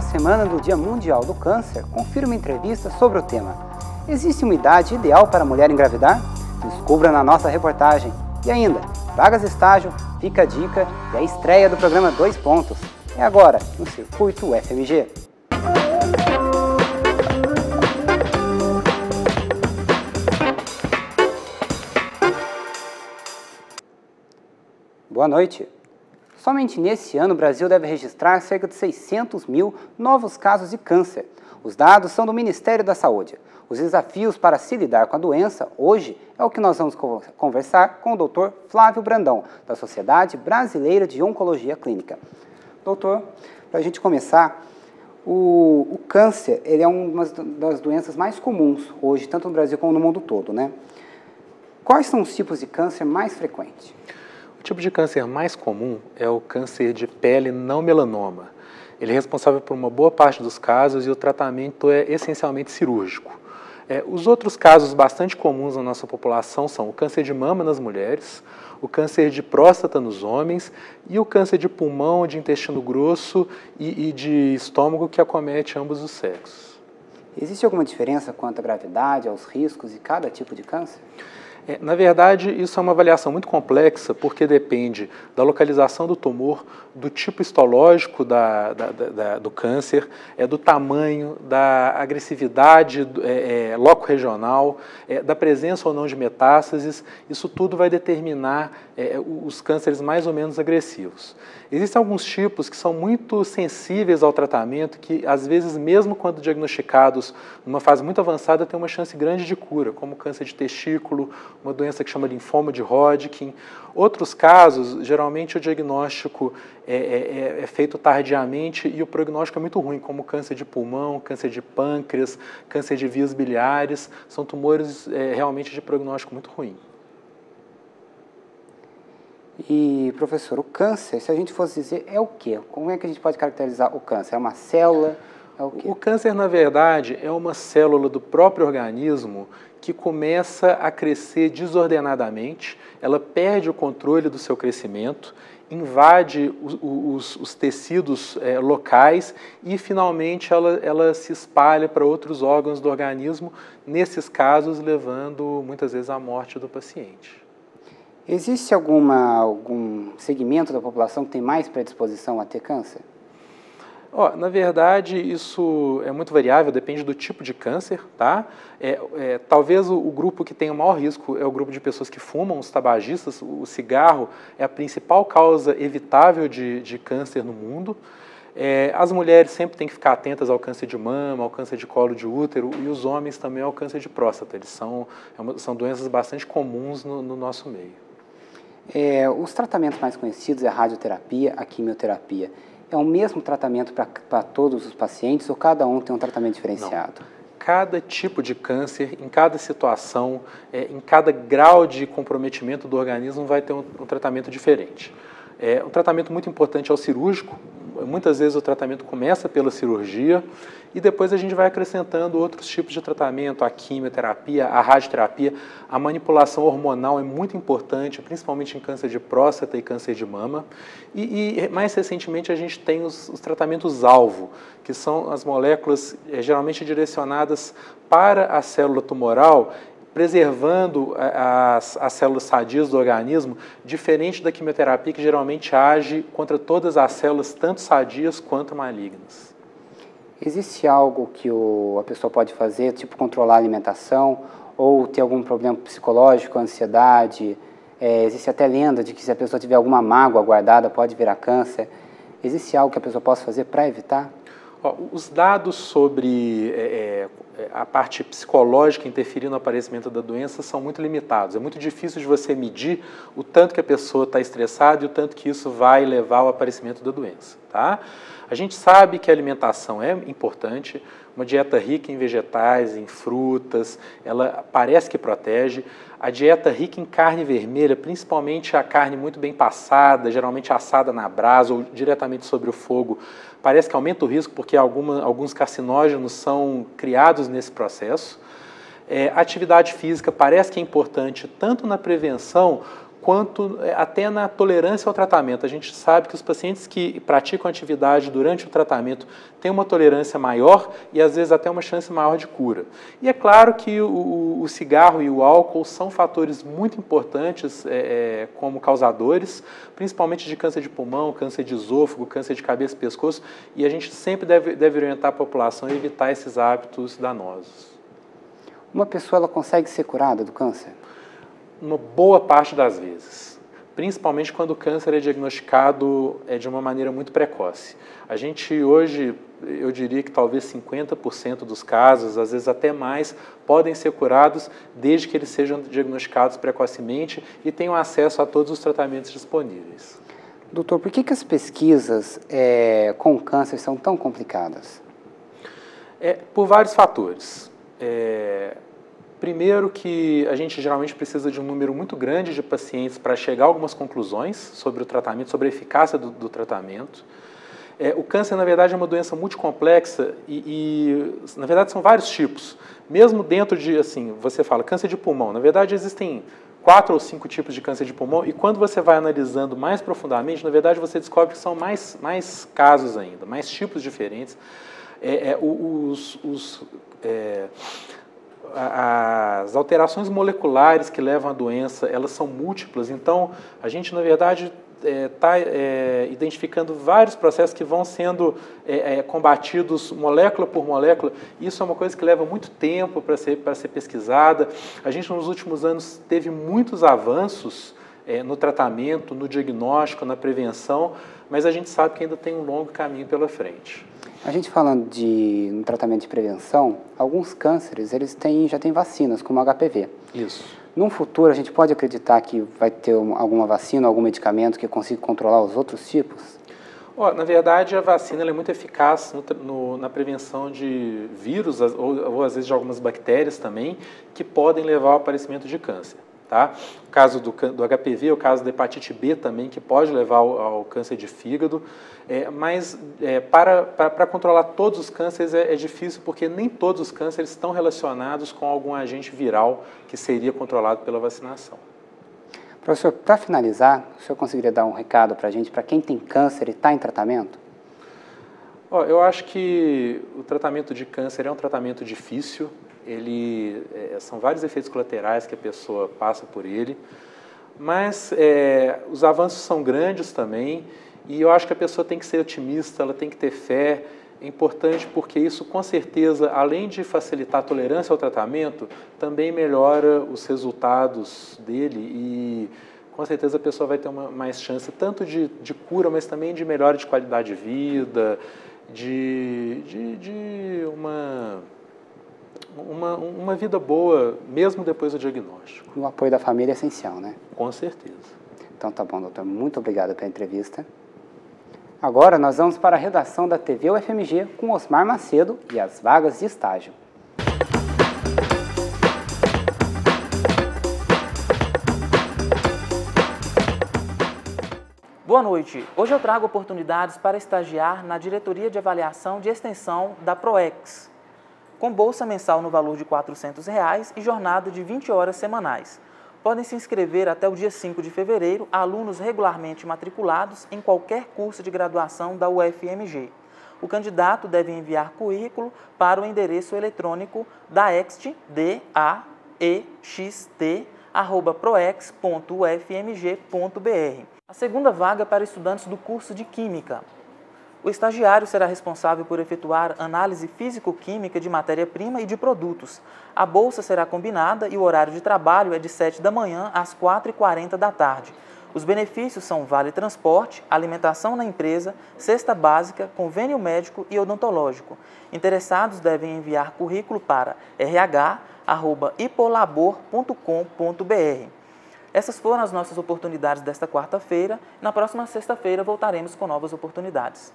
semana do Dia Mundial do Câncer, confira uma entrevista sobre o tema. Existe uma idade ideal para a mulher engravidar? Descubra na nossa reportagem. E ainda, vagas de estágio, fica a dica e a estreia do programa 2 Pontos. É agora, no Circuito UFMG. Boa noite. Somente nesse ano o Brasil deve registrar cerca de 600 mil novos casos de câncer. Os dados são do Ministério da Saúde. Os desafios para se lidar com a doença hoje é o que nós vamos conversar com o Dr. Flávio Brandão, da Sociedade Brasileira de Oncologia Clínica. Doutor, para a gente começar, o câncer ele é uma das doenças mais comuns hoje, tanto no Brasil como no mundo todo, né? Quais são os tipos de câncer mais frequentes? O tipo de câncer mais comum é o câncer de pele não melanoma. Ele é responsável por uma boa parte dos casos e o tratamento é essencialmente cirúrgico. Os outros casos bastante comuns na nossa população são o câncer de mama nas mulheres, o câncer de próstata nos homens e o câncer de pulmão, de intestino grosso e de estômago que acomete ambos os sexos. Existe alguma diferença quanto à gravidade, aos riscos de cada tipo de câncer? Na verdade, isso é uma avaliação muito complexa, porque depende da localização do tumor, do tipo histológico do câncer, do tamanho, da agressividade loco-regional, da presença ou não de metástases. Isso tudo vai determinar os cânceres mais ou menos agressivos. Existem alguns tipos que são muito sensíveis ao tratamento, que às vezes, mesmo quando diagnosticados numa fase muito avançada, tem uma chance grande de cura, como câncer de testículo, uma doença que chama linfoma de Hodgkin. Outros casos, geralmente o diagnóstico é feito tardiamente e o prognóstico é muito ruim, como câncer de pulmão, câncer de pâncreas, câncer de vias biliares. São tumores realmente de prognóstico muito ruim. E, professor, o câncer, se a gente fosse dizer, é o quê? Como é que a gente pode caracterizar o câncer? É uma célula? É o quê? O câncer, na verdade, é uma célula do próprio organismo que começa a crescer desordenadamente, ela perde o controle do seu crescimento, invade os tecidos locais e, finalmente, ela se espalha para outros órgãos do organismo, nesses casos, levando, muitas vezes, à morte do paciente. Existe algum segmento da população que tem mais predisposição a ter câncer? Na verdade, isso é muito variável, depende do tipo de câncer, tá? Talvez o grupo que tem o maior risco é o grupo de pessoas que fumam, os tabagistas. O cigarro é a principal causa evitável de câncer no mundo. As mulheres sempre têm que ficar atentas ao câncer de mama, ao câncer de colo de útero, e os homens também ao câncer de próstata. Eles são doenças bastante comuns no nosso meio. Os tratamentos mais conhecidos é a radioterapia, a quimioterapia. É o mesmo tratamento para todos os pacientes ou cada um tem um tratamento diferenciado? Não. Cada tipo de câncer, em cada situação, em cada grau de comprometimento do organismo vai ter um tratamento diferente. Um tratamento muito importante é o cirúrgico. Muitas vezes o tratamento começa pela cirurgia e depois a gente vai acrescentando outros tipos de tratamento, a quimioterapia, a radioterapia. A manipulação hormonal é muito importante, principalmente em câncer de próstata e câncer de mama. E mais recentemente a gente tem os tratamentos-alvo, que são as moléculas geralmente direcionadas para a célula tumoral, preservando as células sadias do organismo, diferente da quimioterapia, que geralmente age contra todas as células, tanto sadias quanto malignas. Existe algo que a pessoa pode fazer, tipo controlar a alimentação, ou ter algum problema psicológico, ansiedade? Existe até lenda de que se a pessoa tiver alguma mágoa guardada, pode virar câncer. Existe algo que a pessoa possa fazer para evitar? Os dados sobre a parte psicológica interferindo no aparecimento da doença são muito limitados. É muito difícil de você medir o tanto que a pessoa está estressada e o tanto que isso vai levar ao aparecimento da doença, tá? A gente sabe que a alimentação é importante, uma dieta rica em vegetais, em frutas, ela parece que protege. A dieta rica em carne vermelha, principalmente a carne muito bem passada, geralmente assada na brasa ou diretamente sobre o fogo, parece que aumenta o risco porque alguns carcinógenos são criados nesse processo. A atividade física parece que é importante tanto na prevenção quanto até na tolerância ao tratamento. A gente sabe que os pacientes que praticam atividade durante o tratamento têm uma tolerância maior e, às vezes, até uma chance maior de cura. E é claro que o cigarro e o álcool são fatores muito importantes como causadores, principalmente de câncer de pulmão, câncer de esôfago, câncer de cabeça e pescoço, e a gente sempre deve orientar a população a evitar esses hábitos danosos. Uma pessoa ela consegue ser curada do câncer? Uma boa parte das vezes, principalmente quando o câncer é diagnosticado de uma maneira muito precoce. A gente hoje, eu diria que talvez 50% dos casos, às vezes até mais, podem ser curados desde que eles sejam diagnosticados precocemente e tenham acesso a todos os tratamentos disponíveis. Doutor, por que as pesquisas com câncer são tão complicadas? Por vários fatores. Primeiro que a gente geralmente precisa de um número muito grande de pacientes para chegar a algumas conclusões sobre o tratamento, sobre a eficácia do tratamento. O câncer, na verdade, é uma doença multicomplexa e, na verdade, são vários tipos. Mesmo dentro de, assim, você fala câncer de pulmão, na verdade, existem 4 ou 5 tipos de câncer de pulmão e quando você vai analisando mais profundamente, na verdade, você descobre que são mais casos ainda, mais tipos diferentes. As alterações moleculares que levam à doença, elas são múltiplas, então a gente, na verdade, está identificando vários processos que vão sendo combatidos molécula por molécula. Isso é uma coisa que leva muito tempo para ser pesquisada. A gente, nos últimos anos, teve muitos avanços no tratamento, no diagnóstico, na prevenção, mas a gente sabe que ainda tem um longo caminho pela frente. A gente falando no tratamento de prevenção, alguns cânceres já têm vacinas, como o HPV. Isso. No futuro, a gente pode acreditar que vai ter alguma vacina, algum medicamento que consiga controlar os outros tipos? Na verdade, a vacina é muito eficaz na prevenção de vírus, ou às vezes de algumas bactérias também, que podem levar ao aparecimento de câncer. Tá? O caso do HPV, o caso da hepatite B também, que pode levar ao câncer de fígado, mas para controlar todos os cânceres é difícil, porque nem todos os cânceres estão relacionados com algum agente viral que seria controlado pela vacinação. Professor, para finalizar, o senhor conseguiria dar um recado para a gente, para quem tem câncer e está em tratamento? Eu acho que o tratamento de câncer é um tratamento difícil. São vários efeitos colaterais que a pessoa passa por ele, mas os avanços são grandes também e eu acho que a pessoa tem que ser otimista, ela tem que ter fé. É importante porque isso, com certeza, além de facilitar a tolerância ao tratamento, também melhora os resultados dele e, com certeza, a pessoa vai ter mais chance tanto de cura, mas também de melhora de qualidade de vida, de uma vida boa, mesmo depois do diagnóstico. O apoio da família é essencial, né? Com certeza. Então tá bom, doutor. Muito obrigado pela entrevista. Agora nós vamos para a redação da TV UFMG com Osmar Macedo e as vagas de estágio. Boa noite. Hoje eu trago oportunidades para estagiar na Diretoria de Avaliação de Extensão da PROEX, com bolsa mensal no valor de R$ 400 e jornada de 20 horas semanais. Podem se inscrever até o dia 5 de fevereiro alunos regularmente matriculados em qualquer curso de graduação da UFMG. O candidato deve enviar currículo para o endereço eletrônico daext@proex.ufmg.br. A segunda vaga para estudantes do curso de Química. O estagiário será responsável por efetuar análise físico-química de matéria-prima e de produtos. A bolsa será combinada e o horário de trabalho é de 7 da manhã às 4h40 da tarde. Os benefícios são vale transporte, alimentação na empresa, cesta básica, convênio médico e odontológico. Interessados devem enviar currículo para rh@ipolabor.com.br. Essas foram as nossas oportunidades desta quarta-feira. Na próxima sexta-feira voltaremos com novas oportunidades.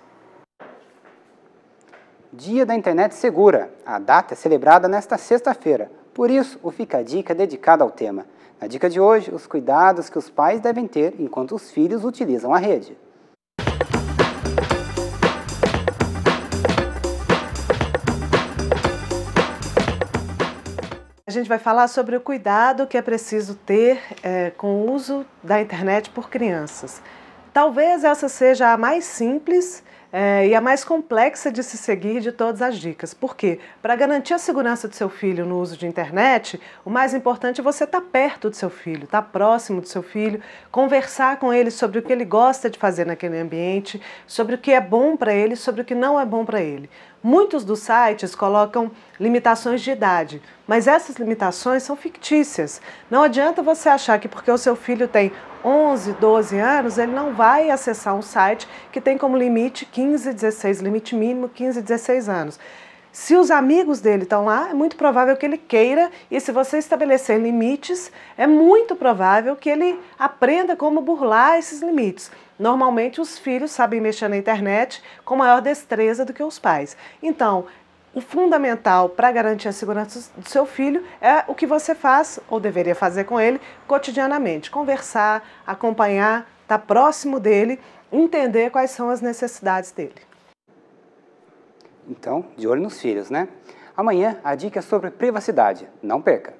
Dia da Internet Segura. A data é celebrada nesta sexta-feira. Por isso, o Fica a Dica é dedicado ao tema. Na dica de hoje, os cuidados que os pais devem ter enquanto os filhos utilizam a rede. A gente vai falar sobre o cuidado que é preciso ter com o uso da internet por crianças. Talvez essa seja a mais simples e a mais complexa de se seguir de todas as dicas. Por quê? Para garantir a segurança do seu filho no uso de internet, o mais importante é você estar perto do seu filho, estar próximo do seu filho, conversar com ele sobre o que ele gosta de fazer naquele ambiente, sobre o que é bom para ele, sobre o que não é bom para ele. Muitos dos sites colocam limitações de idade, mas essas limitações são fictícias. Não adianta você achar que porque o seu filho tem 11, 12 anos, ele não vai acessar um site que tem como limite 15, 16, limite mínimo 15, 16 anos. Se os amigos dele estão lá, é muito provável que ele queira, e se você estabelecer limites, é muito provável que ele aprenda como burlar esses limites. Normalmente os filhos sabem mexer na internet com maior destreza do que os pais. Então, o fundamental para garantir a segurança do seu filho é o que você faz, ou deveria fazer com ele, cotidianamente. Conversar, acompanhar, estar próximo dele, entender quais são as necessidades dele. Então, de olho nos filhos, né? Amanhã, a dica é sobre privacidade. Não perca!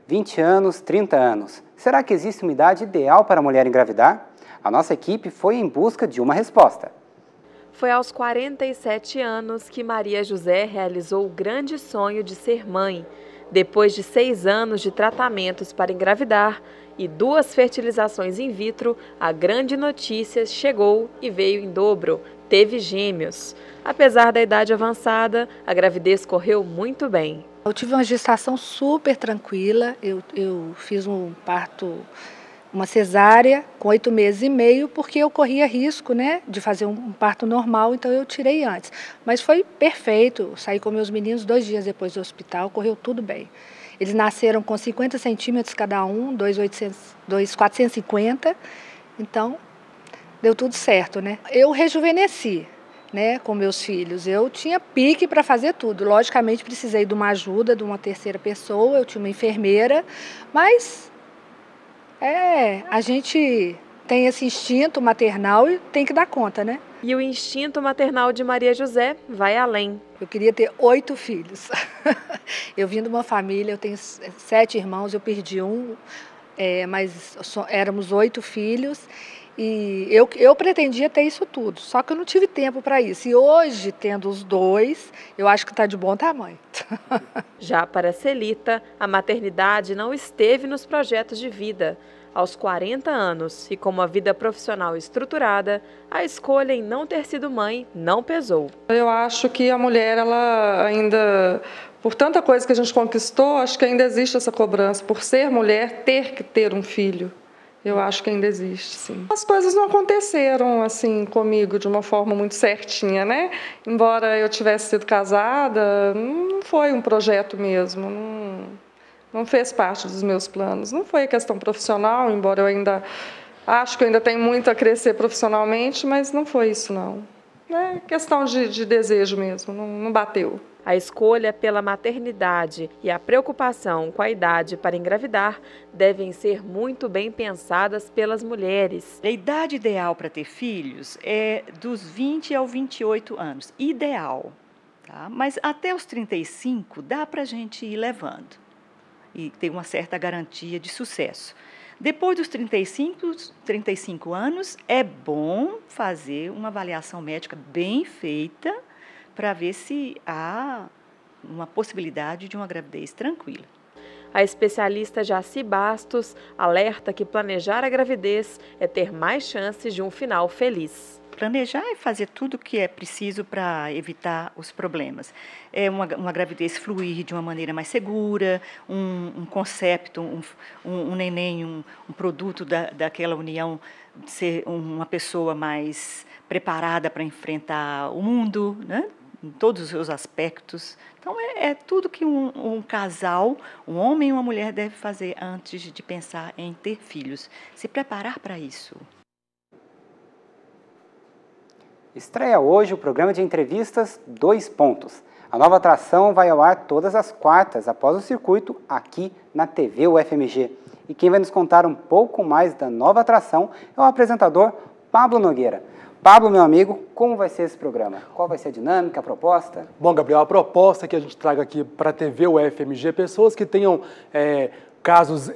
20 anos, 30 anos. Será que existe uma idade ideal para a mulher engravidar? A nossa equipe foi em busca de uma resposta. Foi aos 47 anos que Maria José realizou o grande sonho de ser mãe. Depois de 6 anos de tratamentos para engravidar e 2 fertilizações in vitro, a grande notícia chegou e veio em dobro. Teve gêmeos. Apesar da idade avançada, a gravidez correu muito bem. Eu tive uma gestação super tranquila. Eu fiz um parto, uma cesárea com 8 meses e meio, porque eu corria risco, né, de fazer um parto normal, então eu tirei antes. Mas foi perfeito, saí com meus meninos 2 dias depois do hospital, correu tudo bem. Eles nasceram com 50 centímetros cada um, 2,450, então deu tudo certo, né. Eu rejuvenesci, né, com meus filhos. Eu tinha pique para fazer tudo. Logicamente precisei de uma ajuda de uma terceira pessoa, eu tinha uma enfermeira, mas a gente tem esse instinto maternal e tem que dar conta, né? E o instinto maternal de Maria José vai além. Eu queria ter 8 filhos. Eu vim de uma família, eu tenho 7 irmãos, eu perdi um, mas éramos 8 filhos. E eu pretendia ter isso tudo, só que eu não tive tempo para isso. E hoje, tendo os 2, eu acho que está de bom tamanho. Já para Celita, a maternidade não esteve nos projetos de vida. Aos 40 anos e com uma vida profissional estruturada, a escolha em não ter sido mãe não pesou. Eu acho que a mulher, ela ainda, por tanta coisa que a gente conquistou, acho que ainda existe essa cobrança, por ser mulher, ter que ter um filho. Eu acho que ainda existe, sim. As coisas não aconteceram assim comigo de uma forma muito certinha, né? Embora eu tivesse sido casada, não foi um projeto mesmo, não fez parte dos meus planos. Não foi questão profissional, embora eu ainda acho que eu ainda tenho muito a crescer profissionalmente, mas não foi isso, não. É questão de desejo mesmo, não bateu. A escolha pela maternidade e a preocupação com a idade para engravidar devem ser muito bem pensadas pelas mulheres. A idade ideal para ter filhos é dos 20 aos 28 anos, ideal. Tá? Mas até os 35 dá para a gente ir levando e ter uma certa garantia de sucesso. Depois dos 35 anos, é bom fazer uma avaliação médica bem feita para ver se há uma possibilidade de uma gravidez tranquila. A especialista Jaci Bastos alerta que planejar a gravidez é ter mais chances de um final feliz. Planejar é fazer tudo o que é preciso para evitar os problemas. É uma gravidez fluir de uma maneira mais segura, um concepto, um neném, um produto daquela união, ser uma pessoa mais preparada para enfrentar o mundo, né? Em todos os seus aspectos. Então, é tudo que um casal, um homem e uma mulher deve fazer antes de pensar em ter filhos. Se preparar para isso. Estreia hoje o programa de entrevistas 2 Pontos. A nova atração vai ao ar todas as quartas após o circuito aqui na TV UFMG. E quem vai nos contar um pouco mais da nova atração é o apresentador Pablo Nogueira. Pablo, meu amigo, como vai ser esse programa? Qual vai ser a dinâmica, a proposta? Bom, Gabriel, a proposta é que a gente traga aqui para a TV UFMG pessoas que tenham casos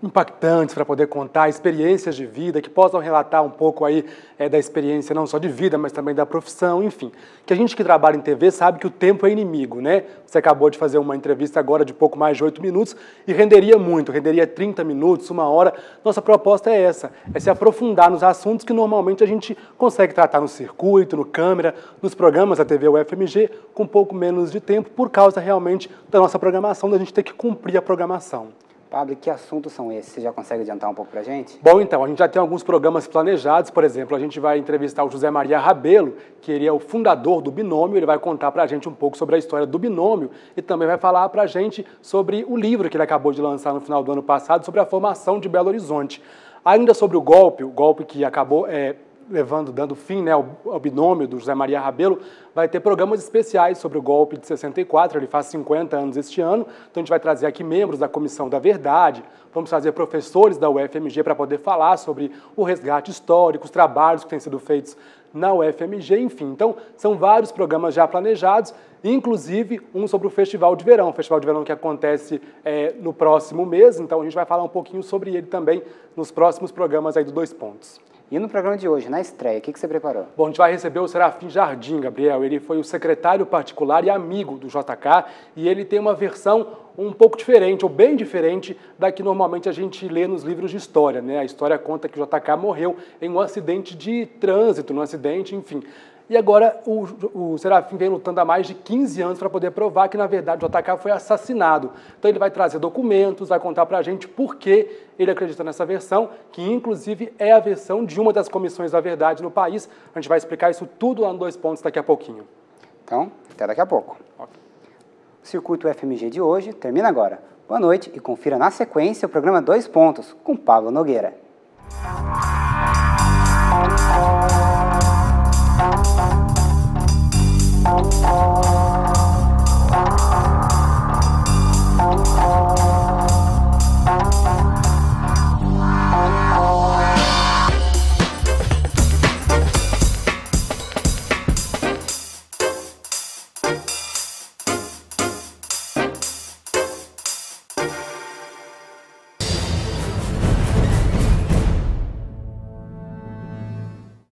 impactantes para poder contar, experiências de vida, que possam relatar um pouco aí da experiência não só de vida, mas também da profissão, enfim. Que a gente que trabalha em TV sabe que o tempo é inimigo, né? Você acabou de fazer uma entrevista agora de pouco mais de 8 minutos e renderia muito, renderia 30 minutos, 1 hora. Nossa proposta é essa, é se aprofundar nos assuntos que normalmente a gente consegue tratar no circuito, no câmera, nos programas da TV UFMG, com um pouco menos de tempo, por causa realmente da nossa programação, da gente ter que cumprir a programação. Pablo, que assuntos são esses? Você já consegue adiantar um pouco para a gente? Bom, então, a gente já tem alguns programas planejados. Por exemplo, a gente vai entrevistar o José Maria Rabelo, que ele é o fundador do Binômio. Ele vai contar para a gente um pouco sobre a história do Binômio e também vai falar para a gente sobre o livro que ele acabou de lançar no final do ano passado, sobre a formação de Belo Horizonte. Ainda sobre o golpe que acabou dando fim, né, ao Binômio do José Maria Rabelo, vai ter programas especiais sobre o golpe de 64, ele faz 50 anos este ano, então a gente vai trazer aqui membros da Comissão da Verdade, vamos trazer professores da UFMG para poder falar sobre o resgate histórico, os trabalhos que têm sido feitos na UFMG, enfim. Então, são vários programas já planejados, inclusive um sobre o Festival de Verão que acontece no próximo mês, então a gente vai falar um pouquinho sobre ele também nos próximos programas aí do 2 Pontos. E no programa de hoje, na estreia, o que você preparou? Bom, a gente vai receber o Serafim Jardim, Gabriel. Ele foi o secretário particular e amigo do JK e ele tem uma versão um pouco diferente, ou bem diferente, da que normalmente a gente lê nos livros de história, né? A história conta que o JK morreu em um acidente de trânsito, enfim. E agora o Serafim vem lutando há mais de 15 anos para poder provar que, na verdade, o JK foi assassinado. Então ele vai trazer documentos, vai contar para a gente por que ele acredita nessa versão, que inclusive é a versão de uma das comissões da verdade no país. A gente vai explicar isso tudo lá no 2 Pontos daqui a pouquinho. Então, até daqui a pouco. Okay. O Circuito UFMG de hoje termina agora. Boa noite e confira na sequência o programa 2 Pontos, com Pablo Nogueira.